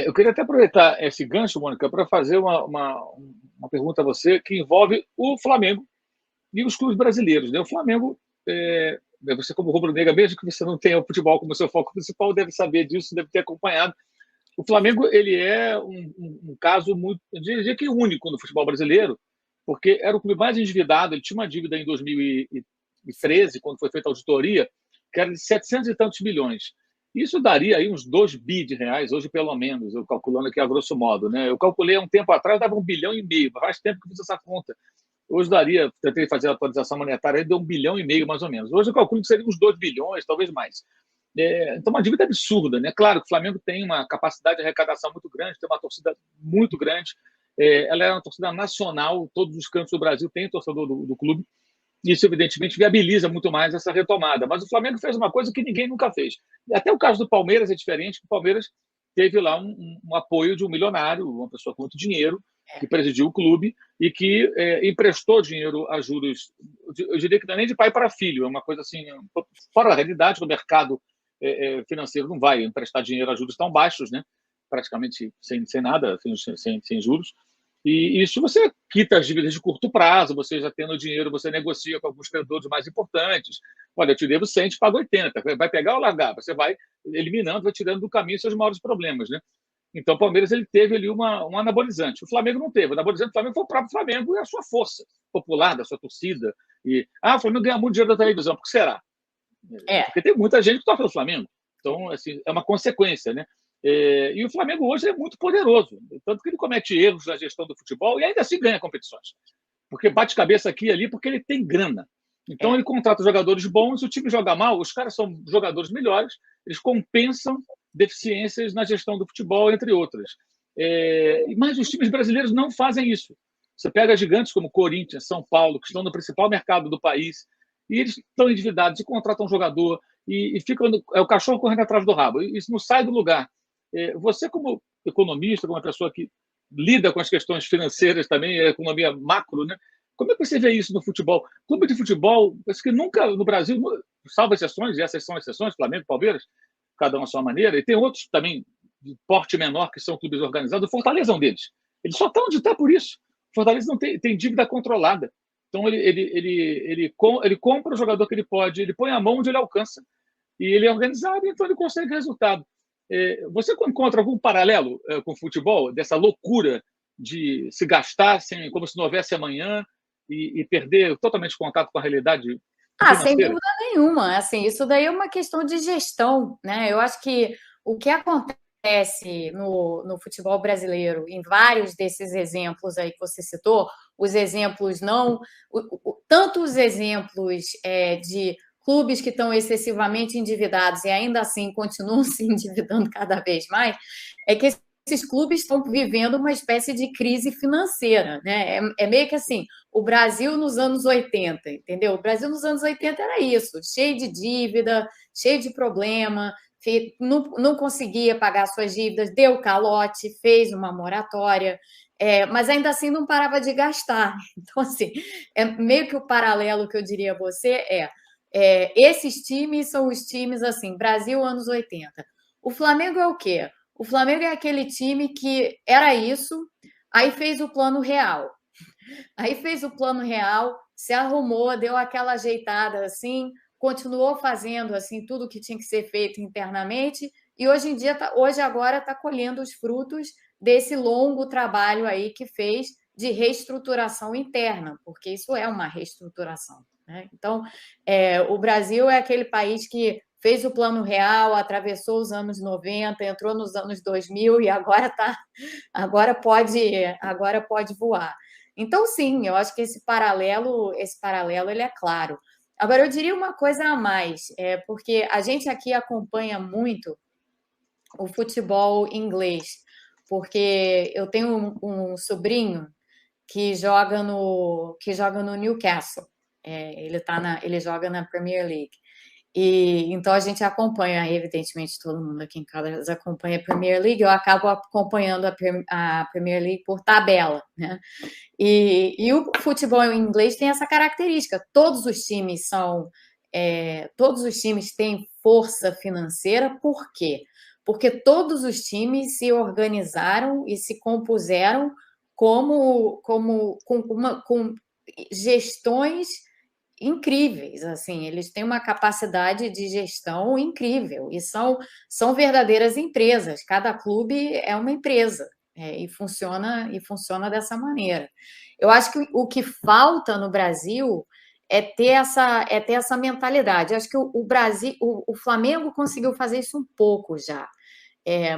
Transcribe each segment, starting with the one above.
Eu queria até aproveitar esse gancho, Mônica, para fazer uma pergunta a você que envolve o Flamengo e os clubes brasileiros, né? O Flamengo, você como rubro-negra, mesmo que você não tenha o futebol como seu foco principal, deve saber disso, deve ter acompanhado. O Flamengo ele é um caso muito, eu diria que único no futebol brasileiro, porque era o clube mais endividado, ele tinha uma dívida em 2013, quando foi feita a auditoria, que era de 700 e tantos milhões. Isso daria aí uns 2 bi de reais, hoje pelo menos, eu calculando aqui a grosso modo. Né? Eu calculei há um tempo atrás, dava 1,5 bilhão, faz tempo que eu fiz essa conta. Hoje daria, tentei fazer a atualização monetária, deu 1,5 bilhão mais ou menos. Hoje eu calculo que seria uns 2 bilhões, talvez mais. Então, uma dívida absurda, né? Claro que o Flamengo tem uma capacidade de arrecadação muito grande, tem uma torcida muito grande. Ela é uma torcida nacional, todos os cantos do Brasil têm torcedor do clube. Isso, evidentemente, viabiliza muito mais essa retomada. Mas o Flamengo fez uma coisa que ninguém nunca fez. Até o caso do Palmeiras é diferente, o Palmeiras teve lá um apoio de um milionário, uma pessoa com muito dinheiro, que presidiu o clube e que emprestou dinheiro a juros, eu diria que não é nem de pai para filho, é uma coisa assim, fora da realidade, o mercado financeiro não vai emprestar dinheiro a juros tão baixos, né? Praticamente sem nada, sem juros. E isso você quita as dívidas de curto prazo, você já tendo dinheiro, você negocia com alguns credores mais importantes. Olha, eu te devo 100, te pago 80. Vai pegar ou largar? Você vai eliminando, vai tirando do caminho seus maiores problemas, né? Então, o Palmeiras ele teve ali um anabolizante. O Flamengo não teve. O anabolizante do Flamengo foi o próprio Flamengo e a sua força popular, da sua torcida. O Flamengo ganha muito dinheiro da televisão. Por que será? Porque tem muita gente que torce no Flamengo. Então, assim, é uma consequência, né? E o Flamengo hoje é muito poderoso. Tanto que ele comete erros na gestão do futebol e ainda assim ganha competições. Porque bate cabeça aqui e ali porque ele tem grana. Então, ele contrata jogadores bons, o time joga mal, os caras são jogadores melhores, eles compensam deficiências na gestão do futebol, entre outras. Mas os times brasileiros não fazem isso. Você pega gigantes como Corinthians, São Paulo, que estão no principal mercado do país, e eles estão endividados e contratam um jogador e ficam. É o cachorro correndo atrás do rabo. Isso não sai do lugar. Você, como economista, como uma pessoa que lida com as questões financeiras também, a economia macro, né? Como é que você vê isso no futebol? Clube de futebol, acho que nunca no Brasil, salvo exceções, e essas são exceções, Flamengo, Palmeiras, cada um à sua maneira, e tem outros também de porte menor que são clubes organizados, o Fortaleza é um deles. Eles só estão onde está por isso. O Fortaleza não tem dívida controlada. Então, ele compra o jogador que ele pode, ele põe a mão onde ele alcança, e ele é organizado, então ele consegue resultado. Você encontra algum paralelo com o futebol, dessa loucura de se gastar como se não houvesse amanhã e perder totalmente contato com a realidade sem financeira? dúvida nenhuma. Assim, isso daí é uma questão de gestão, né? Eu acho que o que acontece no futebol brasileiro, em vários desses exemplos aí que você citou, os exemplos não... tanto os exemplos de clubes que estão excessivamente endividados e ainda assim continuam se endividando cada vez mais, é que esses clubes estão vivendo uma espécie de crise financeira, né? É meio que assim, o Brasil nos anos 80, entendeu? O Brasil nos anos 80 era isso, cheio de dívida, cheio de problema, não conseguia pagar suas dívidas, deu calote, fez uma moratória, mas ainda assim não parava de gastar. Então, assim, meio que o paralelo que eu diria a você esses times são os times assim, Brasil anos 80. O Flamengo é o quê? O Flamengo é aquele time que era isso, aí fez o plano real. Aí fez o plano real, se arrumou, deu aquela ajeitada assim, continuou fazendo assim tudo que tinha que ser feito internamente e hoje em dia, hoje agora está colhendo os frutos desse longo trabalho aí que fez de reestruturação interna, porque isso é uma reestruturação, né? Então, o Brasil é aquele país que fez o plano real, atravessou os anos 90, entrou nos anos 2000 e agora pode voar. Então, sim, eu acho que esse paralelo ele é claro. Agora, eu diria uma coisa a mais, porque a gente aqui acompanha muito o futebol inglês, porque eu tenho um sobrinho que joga no Newcastle. Ele joga na Premier League. E então a gente acompanha, evidentemente, todo mundo aqui em casa acompanha a Premier League, eu acabo acompanhando a Premier League por tabela, né? E o futebol inglês tem essa característica, todos os times têm força financeira, por quê? porque todos os times se organizaram e se compuseram com gestões incríveis, assim, eles têm uma capacidade de gestão incrível e são verdadeiras empresas. Cada clube é uma empresa, e funciona dessa maneira. Eu acho que o que falta no Brasil é ter essa mentalidade. Eu acho que o Brasil, o Flamengo conseguiu fazer isso um pouco já.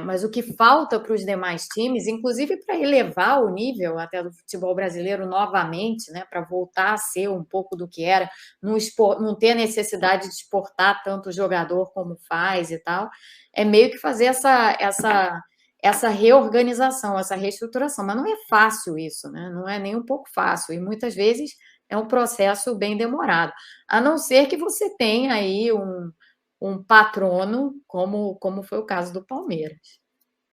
Mas o que falta para os demais times, inclusive para elevar o nível até do futebol brasileiro novamente, né, para voltar a ser um pouco do que era, não ter a necessidade de exportar tanto jogador como faz e tal, é meio que fazer essa reorganização, essa reestruturação. Mas não é fácil isso, né? Não é nem um pouco fácil, e muitas vezes é um processo bem demorado, a não ser que você tenha aí um patrono, como foi o caso do Palmeiras.